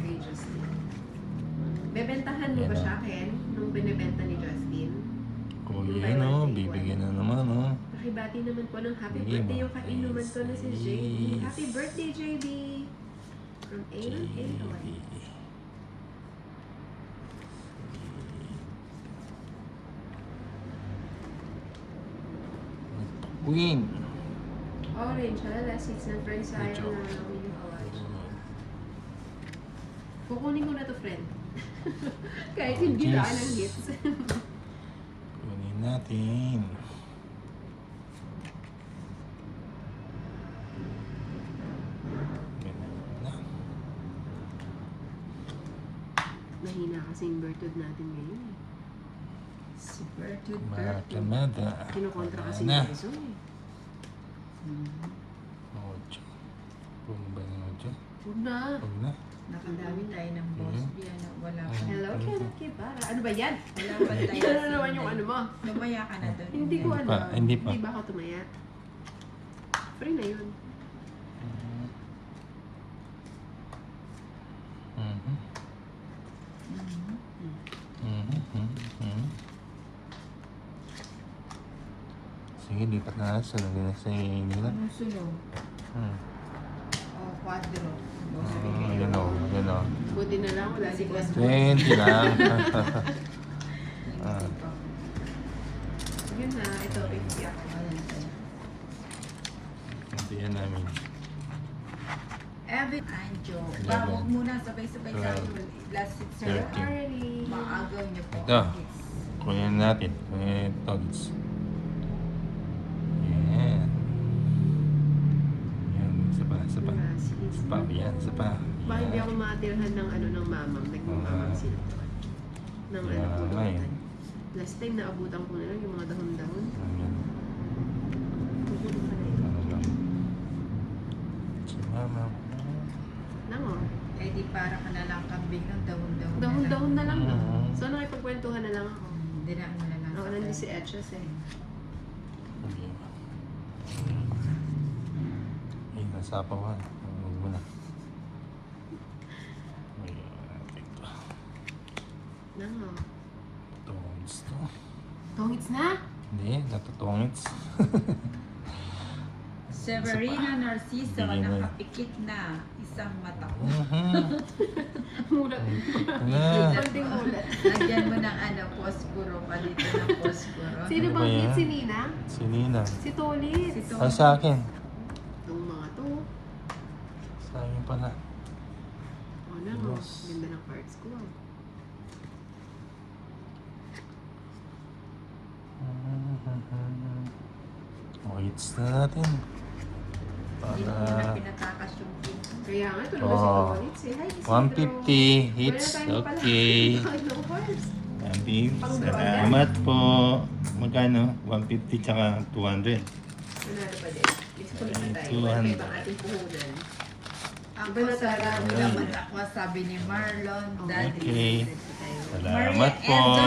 kay Justin. Bebentahan mo ba Yan, siya, Ken? Nung binibenta ni Justin? Kuya, no? Bibigyan na naman, no? Pakibati naman po ng happy Sige, birthday yung ma. kainuman ko na si JB. Yes. Happy birthday, JB! From 8 on 8 on. Queen. Orange, halala, seats ng friend sayang na yung orange. Kukunin ko na to, friend. Kahit hindi Yes. na ng hits. Kunin natin. Ganun na. Mahina kasi yung Bertud natin ngayon eh. Si Bertud. Makamada. Kinukontra kasi na. ni Quezon eh. Ocho. Bumaba ng ocho. Huwag na. Huwag na. Nakadami tayo ng boss. Yan, wala pa. Hello, Kenneth Kibara. Ano ba yan? Wala pa tayo. Yan na naman yung ano mo. Lumaya ka na doon. Hindi ko Hindi pa, alam. hindi pa. Hindi ba ako tumaya? Free na yun. Mhm. Sige, lipat na sa lagay na sa nila. Anong sunog? O, quadro. Yun o, yun o. Buti na lang wala si Boss. 20 lang. Yun na, ito 50 ako. Hindi yan namin. Evan Anjo. Eleven. Huwag muna sabay-sabay sa last six sir. 13. Early. Maagaw niyo po. Ito. Kunin natin. Kunin togs. Yan. Yan. Isa pa, isa pa. Isa pa, yan. Isa pa. Baka hindi ako matirhan ng ano ng mamam. Nagmamamam sila. Ng ano Yeah, pulutan. Last time naabutan ko na lang yung mga dahon-dahon. Ayan. Kukunin ka na ito. Ano lang. Si mama. Nango. Eh di para ka na lang kambing ng dahon-dahon. Dahon-dahon na lang. No? Mhm. So nakipagkwentuhan na lang ako. Hindi na mo na lang. Ako nandiyan si Etches eh. Ay, nasapawan. Huwag mo na. Ayan, natin to. Nango. Tongits to. Tongits na? Hindi, natutongits. Severina Narciso, Hindi na. nakapikit na isang mata ko. Mulat. Wala. Konting mulat. Lagyan mo ng ano, posporo pa dito ng posporo. Sino Ano ba bang yan? hit? Si Nina? Si Nina. Si Tolit. Si Tolit. Ah, sa akin. Itong mga to. Sa akin pala. Oh, Nango. Yes. Ganda ng cards ko. Oh, hits na natin. Hindi mo na Para pinatakas yung pin. Kaya nga, ito naman si Oh. Tolit. Say hi, Isidro. 150 hits. Wala tayong pala. Okay. No cards. Sabi, Pang salamat po. Magkano? 150 tsaka 200. Manalo pa din. Next ko naman tayo. 200. Kaya bang ating puhunan. Ako sarado naman ako, sabi ni Marlon, Daddy. Okay. Maria Salamat po. Enzo